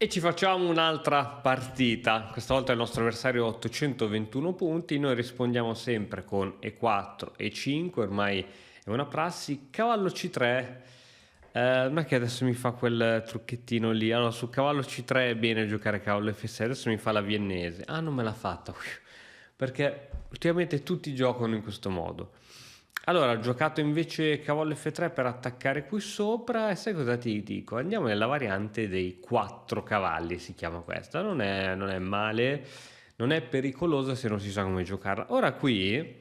E ci facciamo un'altra partita. Questa volta il nostro avversario ha 821 punti. Noi rispondiamo sempre con E4, E5. Ormai è una prassi. Cavallo C3. Non è che adesso mi fa quel trucchettino lì. Allora, su cavallo C3 è bene giocare cavallo F6. Adesso mi fa la viennese. Ah, non me l'ha fatta. Perché ultimamente tutti giocano in questo modo. Allora, ho giocato invece cavallo F3 per attaccare qui sopra e sai cosa ti dico? Andiamo nella variante dei 4 cavalli, si chiama questa, non è male, non è pericolosa se non si sa come giocarla. Ora qui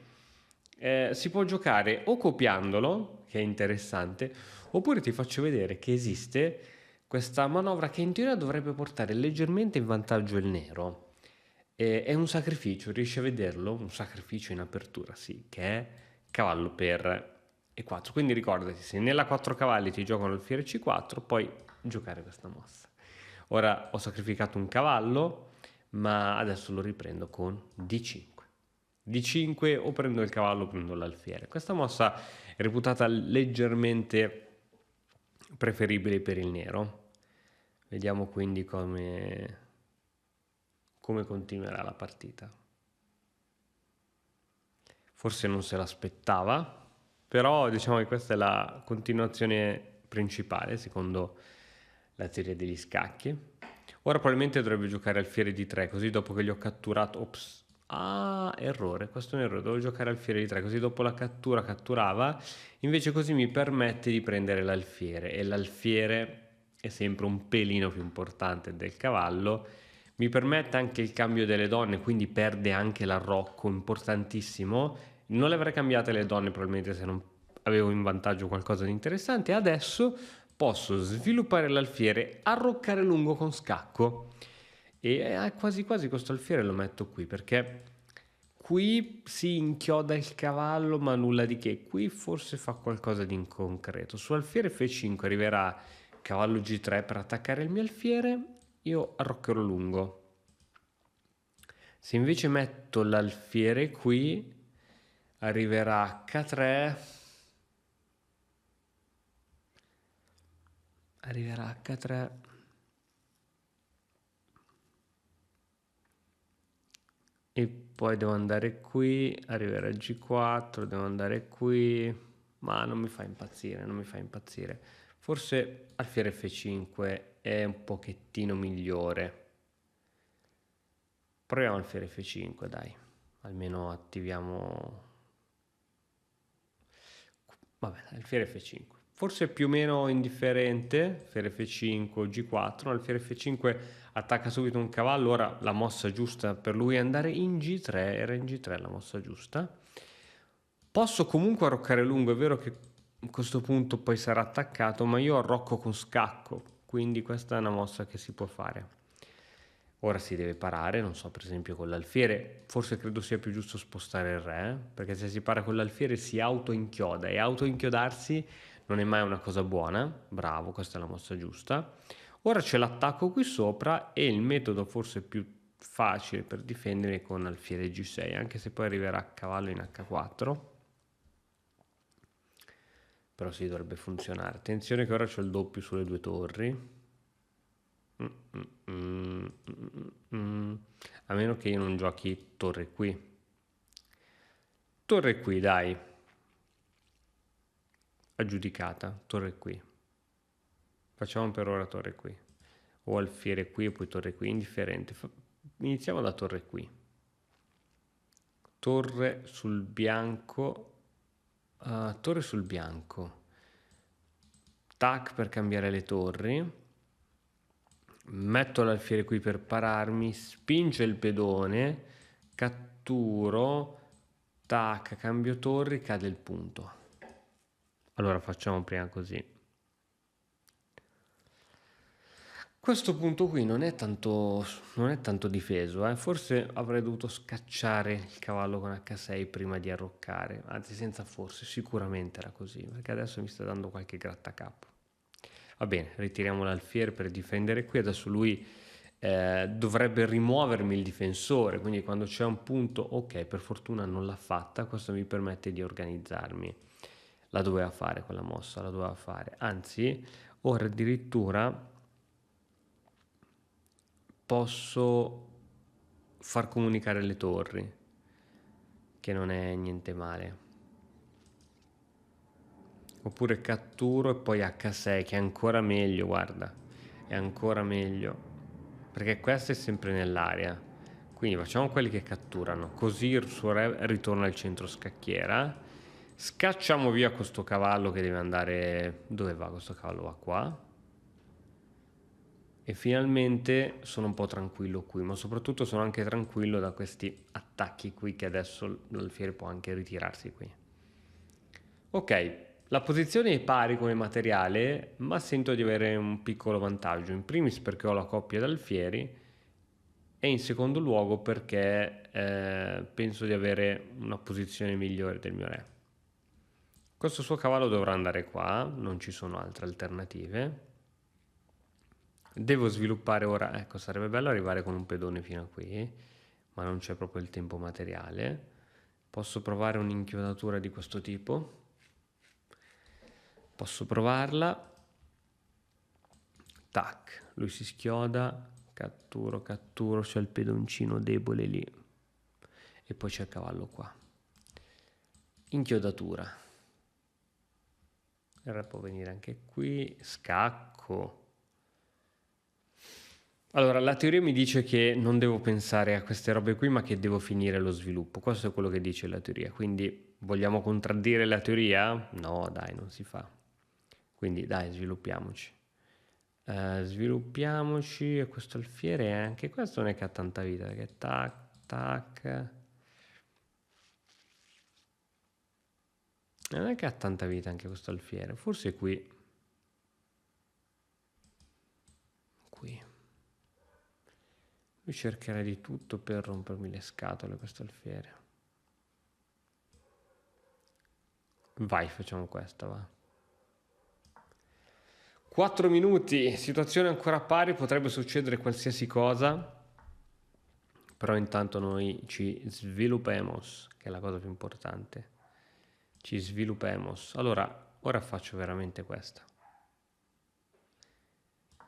si può giocare o copiandolo, che è interessante, oppure ti faccio vedere che esiste questa manovra che in teoria dovrebbe portare leggermente in vantaggio il nero. È un sacrificio, riesci a vederlo? Un sacrificio in apertura, sì, che è cavallo per E4. Quindi ricordati, se nella 4 cavalli ti giocano alfiere C4, puoi giocare questa mossa. Ora ho sacrificato un cavallo, ma adesso lo riprendo con D5. D5 o prendo il cavallo o prendo l'alfiere. Questa mossa è reputata leggermente preferibile per il nero. Vediamo quindi come continuerà la partita. Forse non se l'aspettava, però diciamo che questa è la continuazione principale secondo la teoria degli scacchi. Ora probabilmente dovrebbe giocare alfiere di 3, così dopo che gli ho catturato... Ops. Ah, errore, questo è un errore, dovevo giocare alfiere di 3, così dopo la cattura catturava, invece così mi permette di prendere l'alfiere e l'alfiere è sempre un pelino più importante del cavallo, mi permette anche il cambio delle donne, quindi perde anche l'arrocco, importantissimo. Non le avrei cambiate le donne probabilmente se non avevo in vantaggio qualcosa di interessante. Adesso posso sviluppare l'alfiere, arroccare lungo con scacco e quasi quasi questo alfiere lo metto qui perché qui si inchioda il cavallo ma nulla di che, qui forse fa qualcosa di inconcreto. Su alfiere F5 arriverà cavallo G3 per attaccare il mio alfiere, io arroccherò lungo. Se invece metto l'alfiere qui arriverà H3, arriverà H3 e poi devo andare qui, arriverà G4, devo andare qui, ma non mi fa impazzire, non mi fa impazzire. Forse alfiere F5 è un pochettino migliore. Proviamo alfiere F5, dai, almeno attiviamo... Vabbè, alfiere F5. Forse più o meno indifferente, alfiere F5 o G4, alfiere F5 attacca subito un cavallo, ora la mossa giusta per lui è andare in G3, era in G3 la mossa giusta. Posso comunque arroccare lungo, è vero che a questo punto poi sarà attaccato, ma io arrocco con scacco, quindi questa è una mossa che si può fare. Ora si deve parare, non so, per esempio con l'alfiere, forse credo sia più giusto spostare il re, perché se si para con l'alfiere si auto-inchioda e auto-inchiodarsi non è mai una cosa buona. Bravo, questa è la mossa giusta. Ora c'è l'attacco qui sopra e il metodo forse più facile per difendere con alfiere G6, anche se poi arriverà cavallo in H4. Però si dovrebbe funzionare. Attenzione che ora c'è il doppio sulle due torri. A meno che io non giochi torre qui. Torre qui, dai. Aggiudicata, torre qui. Facciamo per ora torre qui. O alfiere qui e poi torre qui, indifferente. Iniziamo da torre qui. Torre sul bianco. Torre sul bianco. Tac per cambiare le torri. Metto l'alfiere qui per pararmi, spinge il pedone, catturo, tac, cambio torri, cade il punto. Allora facciamo prima così. Questo punto qui non è tanto difeso, forse avrei dovuto scacciare il cavallo con H6 prima di arroccare, anzi senza forse, sicuramente era così, perché adesso mi sta dando qualche grattacapo. Va bene, ritiriamo l'alfiere per difendere qui, adesso lui dovrebbe rimuovermi il difensore, quindi quando c'è un punto, ok, per fortuna non l'ha fatta, questo mi permette di organizzarmi. La doveva fare quella mossa, la doveva fare, anzi, ora addirittura posso far comunicare le torri, che non è niente male. Oppure catturo e poi H6, che è ancora meglio, guarda, è ancora meglio, perché questo è sempre nell'area. Quindi facciamo quelli che catturano, così il suo re ritorna al centro scacchiera. Scacciamo via questo cavallo che deve andare... Dove va questo cavallo? Va qua. E finalmente sono un po' tranquillo qui, ma soprattutto sono anche tranquillo da questi attacchi qui, che adesso l'alfiere può anche ritirarsi qui. Ok, la posizione è pari come materiale, ma sento di avere un piccolo vantaggio. In primis perché ho la coppia d'alfieri e in secondo luogo perché penso di avere una posizione migliore del mio re. Questo suo cavallo dovrà andare qua, non ci sono altre alternative. Devo sviluppare ora, ecco, sarebbe bello arrivare con un pedone fino a qui, ma non c'è proprio il tempo materiale. Posso provare un'inchiodatura di questo tipo? Posso provarla. Tac, lui si schioda, catturo, c'è il pedoncino debole lì. E poi c'è il cavallo qua. Inchiodatura. Il re può venire anche qui, scacco. Allora, la teoria mi dice che non devo pensare a queste robe qui, ma che devo finire lo sviluppo. Questo è quello che dice la teoria. Quindi vogliamo contraddire la teoria? No, dai, non si fa. Quindi dai, sviluppiamoci. Sviluppiamoci. E questo alfiere, anche questo non è che ha tanta vita, perché tac, tac. Non è che ha tanta vita anche questo alfiere. Forse qui. Qui. Lui cercherà di tutto per rompermi le scatole, questo alfiere. Vai, facciamo questa, va. 4 minuti, situazione ancora pari, potrebbe succedere qualsiasi cosa, però intanto noi ci sviluppiamo, che è la cosa più importante. Ci sviluppiamo. Allora, ora faccio veramente questa.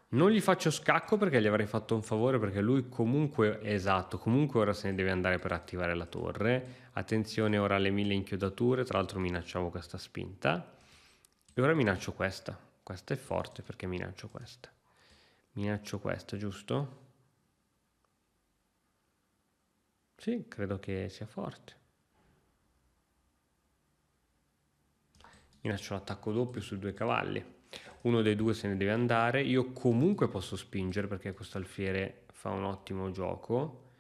Non gli faccio scacco perché gli avrei fatto un favore, perché lui comunque, esatto, comunque ora se ne deve andare per attivare la torre. Attenzione ora alle 1000 inchiodature, tra l'altro minacciavo questa spinta. E ora minaccio questa. Questa è forte perché minaccio questa. Minaccio questa, giusto? Sì, credo che sia forte. Minaccio l'attacco doppio su 2 cavalli. Uno dei due se ne deve andare. Io comunque posso spingere perché questo alfiere fa un ottimo gioco.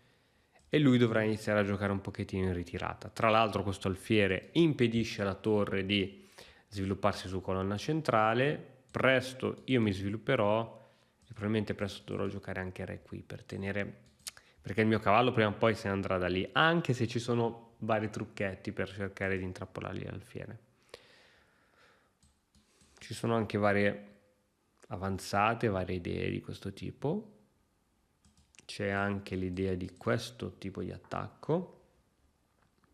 E lui dovrà iniziare a giocare un pochettino in ritirata. Tra l'altro questo alfiere impedisce alla torre di svilupparsi su colonna centrale. Presto io mi svilupperò e probabilmente presto dovrò giocare anche re qui per tenere, perché il mio cavallo prima o poi se ne andrà da lì, anche se ci sono vari trucchetti per cercare di intrappolargli l'alfiere. Ci sono anche varie avanzate, varie idee di questo tipo. C'è anche l'idea di questo tipo di attacco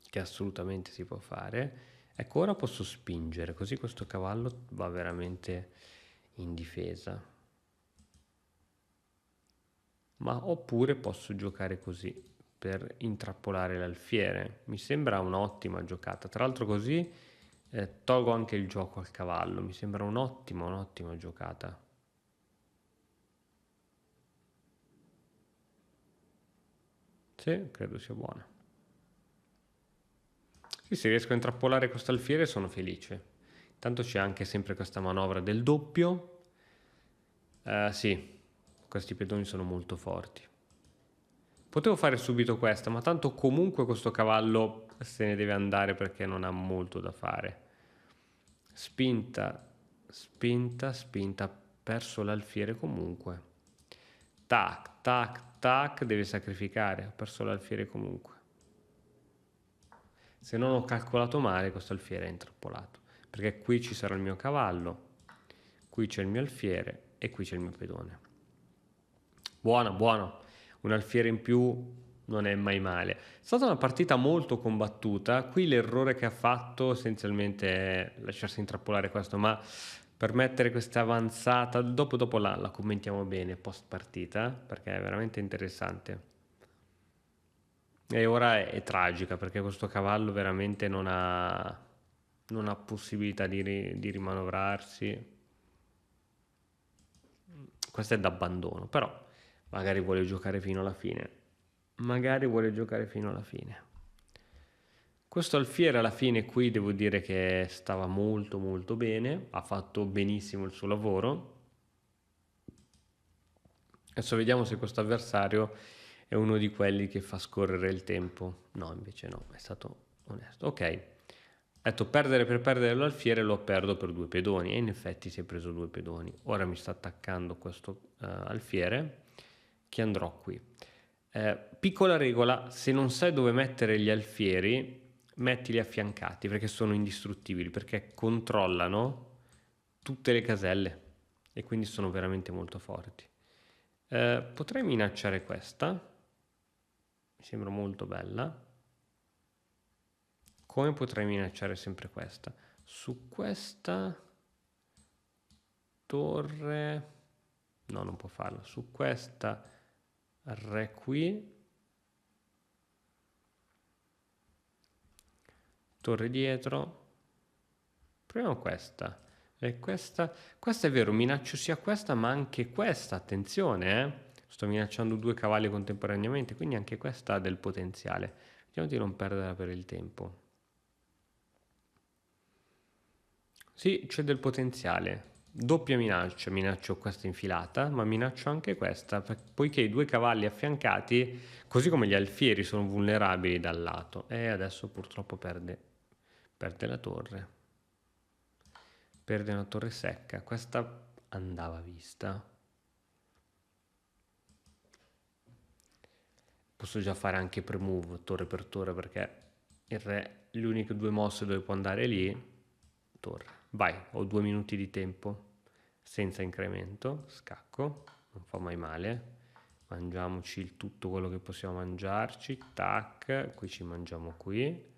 che assolutamente si può fare. Ecco, ora posso spingere, così questo cavallo va veramente in difesa. Ma oppure posso giocare così per intrappolare l'alfiere. Mi sembra un'ottima giocata. Tra l'altro così tolgo anche il gioco al cavallo. Mi sembra un'ottima giocata. Sì, credo sia buona. Sì, se riesco a intrappolare questo alfiere sono felice. Intanto c'è anche sempre questa manovra del doppio. Sì, questi pedoni sono molto forti. Potevo fare subito questa, ma tanto comunque questo cavallo se ne deve andare perché non ha molto da fare. Spinta, spinta, spinta, perso l'alfiere comunque. Tac, tac, tac, deve sacrificare, ho perso l'alfiere comunque. Se non ho calcolato male, questo alfiere è intrappolato, perché qui ci sarà il mio cavallo, qui c'è il mio alfiere e qui c'è il mio pedone. Buono, buono. Un alfiere in più non è mai male. È stata una partita molto combattuta. Qui l'errore che ha fatto essenzialmente è lasciarsi intrappolare questo, ma per mettere questa avanzata. Dopo la commentiamo bene post partita, perché è veramente interessante. E ora è tragica, perché questo cavallo veramente non ha possibilità di rimanovrarsi. Questo è d'abbandono, però magari vuole giocare fino alla fine. Questo alfiere alla fine qui devo dire che stava molto molto bene, ha fatto benissimo il suo lavoro. Adesso vediamo se questo avversario è uno di quelli che fa scorrere il tempo. No, invece no, è stato onesto. Ok, ho detto perdere per perdere l'alfiere, lo perdo per 2 pedoni, e in effetti si è preso 2 pedoni. Ora mi sta attaccando questo alfiere, che andrò qui. Piccola regola: se non sai dove mettere gli alfieri, mettili affiancati, perché sono indistruttibili, perché controllano tutte le caselle e quindi sono veramente molto forti. Potrei minacciare questa, mi sembra molto bella. Come potrei minacciare sempre questa? Su questa torre, no, non può farlo. Su questa re qui, torre dietro, proviamo questa. E questa è vero, minaccio sia questa ma anche questa, attenzione, sto minacciando 2 cavalli contemporaneamente, quindi anche questa ha del potenziale. Vediamo di non perderla per il tempo. Sì, c'è del potenziale. Doppia minaccia, minaccio questa infilata, ma minaccio anche questa, poiché i 2 cavalli affiancati, così come gli alfieri, sono vulnerabili dal lato. E adesso purtroppo perde la torre. Perde una torre secca. Questa andava vista. Posso già fare anche pre-move, torre per torre, perché il re, le uniche 2 mosse dove può andare lì, torre. Vai, ho 2 minuti di tempo senza incremento, scacco, non fa mai male. Mangiamoci tutto quello che possiamo mangiarci, tac, qui ci mangiamo qui.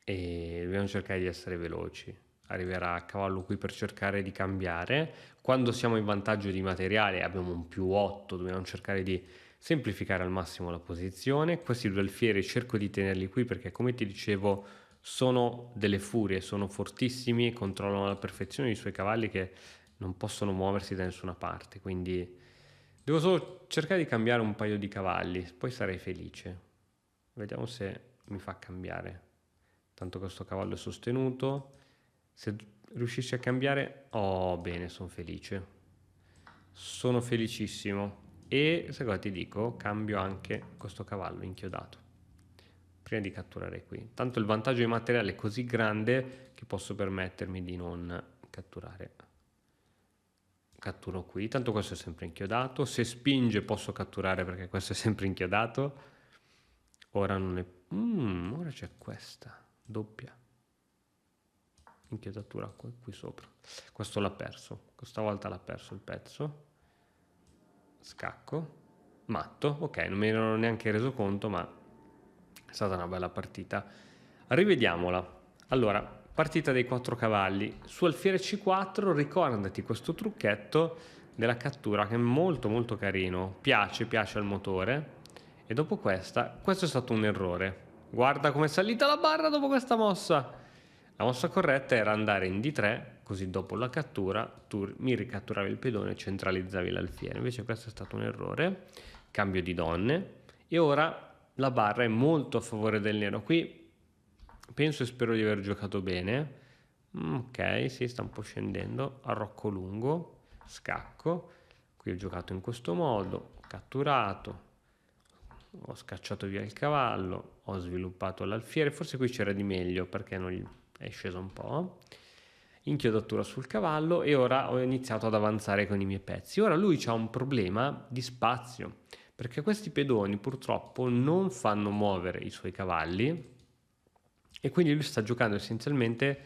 E dobbiamo cercare di essere veloci. Arriverà a cavallo qui per cercare di cambiare. Quando siamo in vantaggio di materiale, abbiamo un +8, dobbiamo cercare di semplificare al massimo la posizione. Questi 2 alfieri cerco di tenerli qui perché, come ti dicevo, sono delle furie, sono fortissimi e controllano alla perfezione i suoi cavalli, che non possono muoversi da nessuna parte, quindi devo solo cercare di cambiare un paio di cavalli, poi sarei felice. Vediamo se mi fa cambiare. Tanto questo cavallo è sostenuto. Se riuscissi a cambiare, oh bene, sono felice. Sono felicissimo. E se cosa ti dico, cambio anche questo cavallo inchiodato prima di catturare qui. Tanto il vantaggio di materiale è così grande che posso permettermi di non catturare. Catturo qui, tanto questo è sempre inchiodato. Se spinge posso catturare perché questo è sempre inchiodato. Ora non è... ora c'è questa doppia inchiodatura qui sopra. Questo l'ha perso, questa volta l'ha perso il pezzo. Scacco, matto, ok, non me ne ero neanche reso conto, ma è stata una bella partita. Rivediamola. Allora, partita dei 4 cavalli. Su alfiere C4 ricordati questo trucchetto della cattura, che è molto molto carino, piace al motore. E dopo questo è stato un errore. Guarda come è salita la barra dopo questa mossa. La mossa corretta era andare in D3, così dopo la cattura tu mi ricatturavi il pedone e centralizzavi l'alfiere. Invece questo è stato un errore. Cambio di donne. E ora la barra è molto a favore del nero. Qui penso e spero di aver giocato bene. Ok, sì, sta un po' scendendo. Arrocco lungo, scacco. Qui ho giocato in questo modo, ho catturato, ho scacciato via il cavallo, ho sviluppato l'alfiere. Forse qui c'era di meglio perché non gli è sceso un po'. Inchiodatura sul cavallo e ora ho iniziato ad avanzare con i miei pezzi. Ora lui ha un problema di spazio, perché questi pedoni purtroppo non fanno muovere i suoi cavalli e quindi lui sta giocando essenzialmente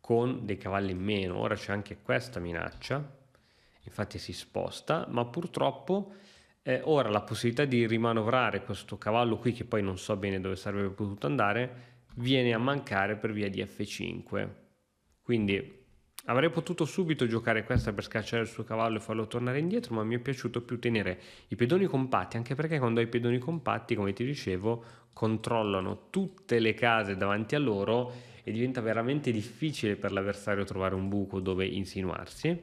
con dei cavalli in meno. Ora c'è anche questa minaccia, infatti si sposta, ma purtroppo ora la possibilità di rimanovrare questo cavallo qui, che poi non so bene dove sarebbe potuto andare, viene a mancare per via di F5. quindi avrei potuto subito giocare questa per scacciare il suo cavallo e farlo tornare indietro, ma mi è piaciuto più tenere i pedoni compatti, anche perché quando hai i pedoni compatti, come ti dicevo, controllano tutte le case davanti a loro e diventa veramente difficile per l'avversario trovare un buco dove insinuarsi.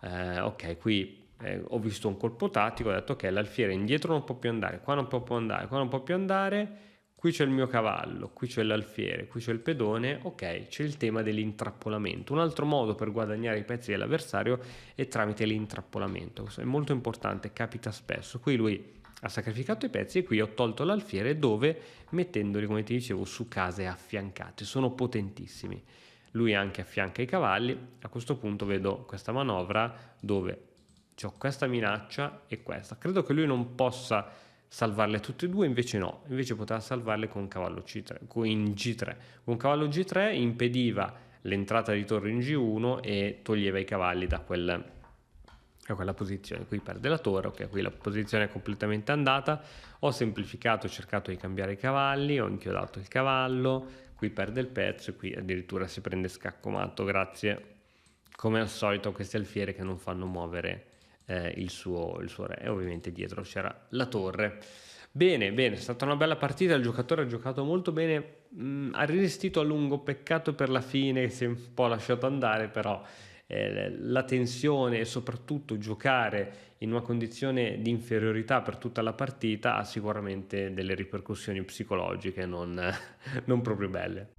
Ok, qui ho visto un colpo tattico, ho detto ok, l'alfiere indietro non può più andare, qua non può più andare, qua non può più andare, qui c'è il mio cavallo, qui c'è l'alfiere, qui c'è il pedone, ok, c'è il tema dell'intrappolamento. Un altro modo per guadagnare i pezzi dell'avversario è tramite l'intrappolamento, questo è molto importante, capita spesso. Qui lui ha sacrificato i pezzi e qui ho tolto l'alfiere dove mettendoli, come ti dicevo, su case affiancate, sono potentissimi. Lui anche affianca i cavalli, a questo punto vedo questa manovra dove ho questa minaccia e questa. Credo che lui non possa salvarle tutte e due, invece no, invece poteva salvarle con cavallo C3, in G3. Con cavallo G3 impediva l'entrata di torre in G1 e toglieva i cavalli da quella posizione. Qui perde la torre, ok, qui la posizione è completamente andata. Ho semplificato, ho cercato di cambiare i cavalli, ho inchiodato il cavallo, qui perde il pezzo e qui addirittura si prende scacco matto, grazie come al solito a questi alfieri che non fanno muovere il suo re, e ovviamente dietro c'era la torre. Bene, bene, è stata una bella partita, il giocatore ha giocato molto bene, ha resistito a lungo, peccato per la fine che si è un po' lasciato andare, però la tensione e soprattutto giocare in una condizione di inferiorità per tutta la partita ha sicuramente delle ripercussioni psicologiche non proprio belle.